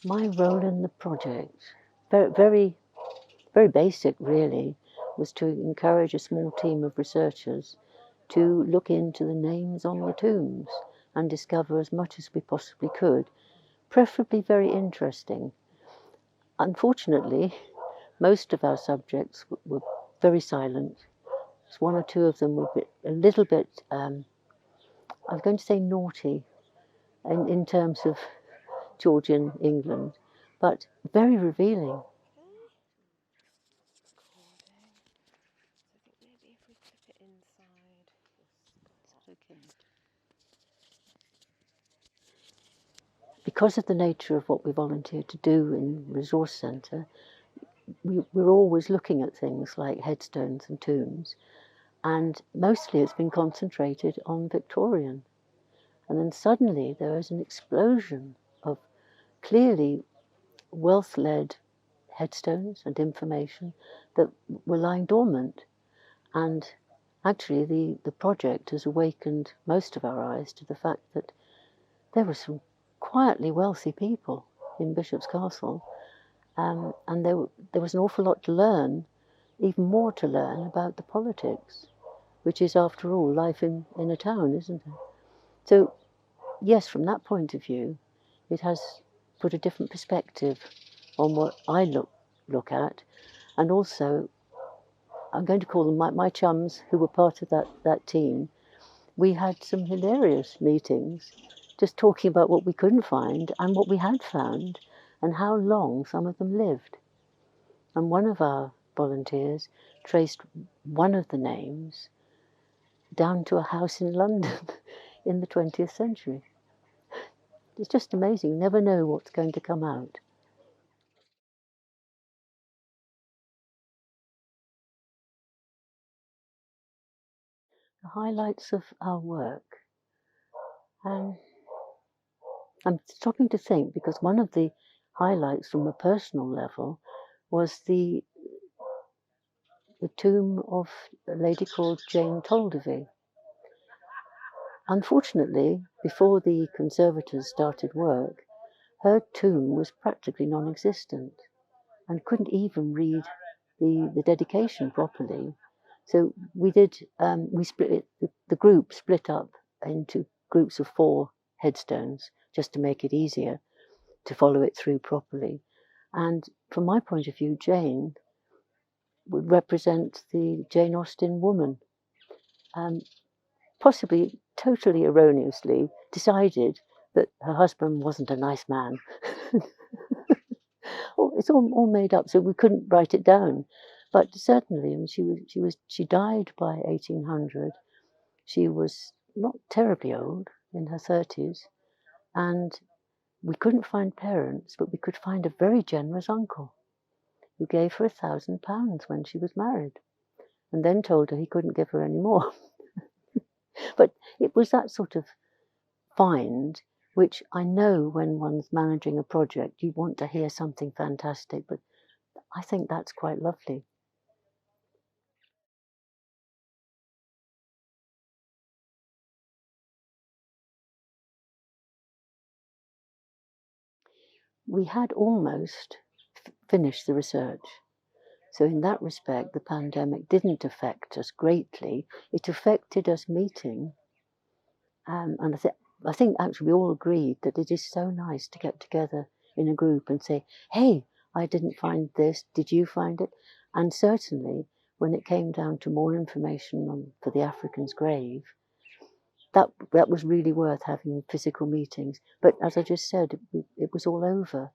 My role in the project, very, very basic really, was to encourage a small team of researchers to look into the names on the tombs and discover as much as we possibly could, preferably very interesting. Unfortunately, most of our subjects were very silent. One or two of them were a little bit, I was going to say naughty in terms of Georgian England, but very revealing. Because of the nature of what we volunteered to do in the Resource Centre, we're always looking at things like headstones and tombs, and mostly it's been concentrated on Victorian. And then suddenly there was an explosion of clearly wealth-led headstones and information that were lying dormant. And actually the project has awakened most of our eyes to the fact that there were some quietly wealthy people in Bishop's Castle, and there was an awful lot to learn, even more to learn about the politics, which is, after all, life in a town, isn't it? So, yes, from that point of view, it has put a different perspective on what I look at, and also, I'm going to call them my chums who were part of that team. We had some hilarious meetings, just talking about what we couldn't find and what we had found, and how long some of them lived. And one of our volunteers traced one of the names down to a house in London in the 20th century. It's just amazing. You never know what's going to come out. The highlights of our work. I'm stopping to think, because one of the highlights from a personal level was the tomb of a lady called Jane Toldevie. Unfortunately, before the conservators started work, her tomb was practically non-existent and couldn't even read the dedication properly. So we split it, the group split up into groups of 4 headstones just to make it easier to follow it through properly. And from my point of view, Jane would represent the Jane Austen woman. Possibly totally erroneously decided that her husband wasn't a nice man. It's all made up, so we couldn't write it down. But certainly, I mean, she died by 1800. She was not terribly old, in her 30s, and we couldn't find parents, but we could find a very generous uncle who gave her £1,000 when she was married, and then told her he couldn't give her any more. But it was that sort of find, which I know when one's managing a project, you want to hear something fantastic, but I think that's quite lovely. We had almost finished the research. So in that respect, the pandemic didn't affect us greatly. It affected us meeting. And I think actually we all agreed that it is so nice to get together in a group and say, hey, I didn't find this, did you find it? And certainly when it came down to more information for the African's grave, that was really worth having physical meetings. But as I just said, it was all over,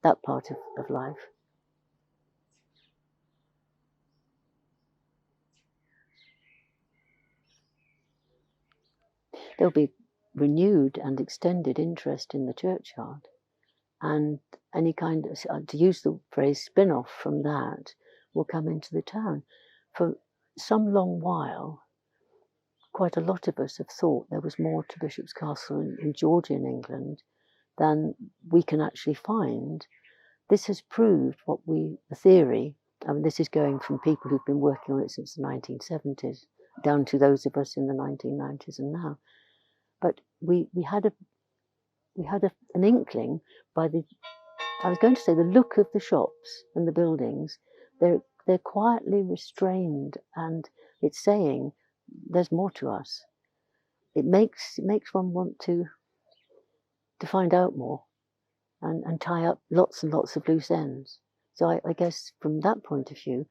that part of life. There'll be renewed and extended interest in the churchyard, and any kind of, to use the phrase, spin-off from that will come into the town. For some long while, quite a lot of us have thought there was more to Bishop's Castle in Georgian England than we can actually find. This has proved the theory, I mean, this is going from people who've been working on it since the 1970s, down to those of us in the 1990s and now. But we had an inkling by the I was going to say the look of the shops and the buildings, they're quietly restrained, and it's saying there's more to us. It makes one want to find out more and tie up lots and lots of loose ends. So I guess from that point of view,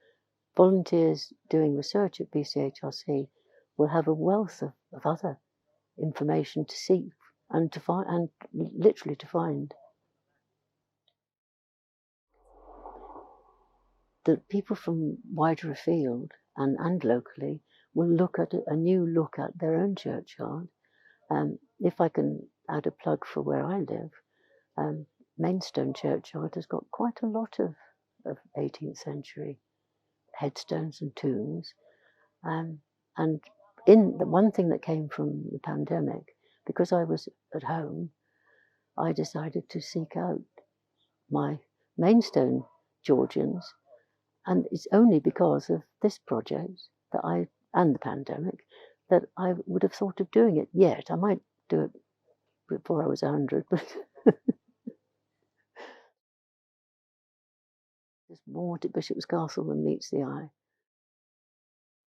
volunteers doing research at BCHRC will have a wealth of other information to seek and to find, and literally to find. The people from wider afield and locally will look at a new look at their own churchyard. If I can add a plug for where I live, Maidstone Churchyard has got quite a lot of 18th century headstones and tombs. And in the one thing that came from the pandemic, because I was at home, I decided to seek out my Maidstone Georgians. And it's only because of this project and the pandemic, that I would have thought of doing it yet. I might do it before I was 100, but there's more to Bishop's Castle than meets the eye.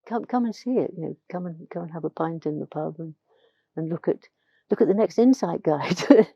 Come and see it. Come and have a pint in the pub and look at the next Insight Guide.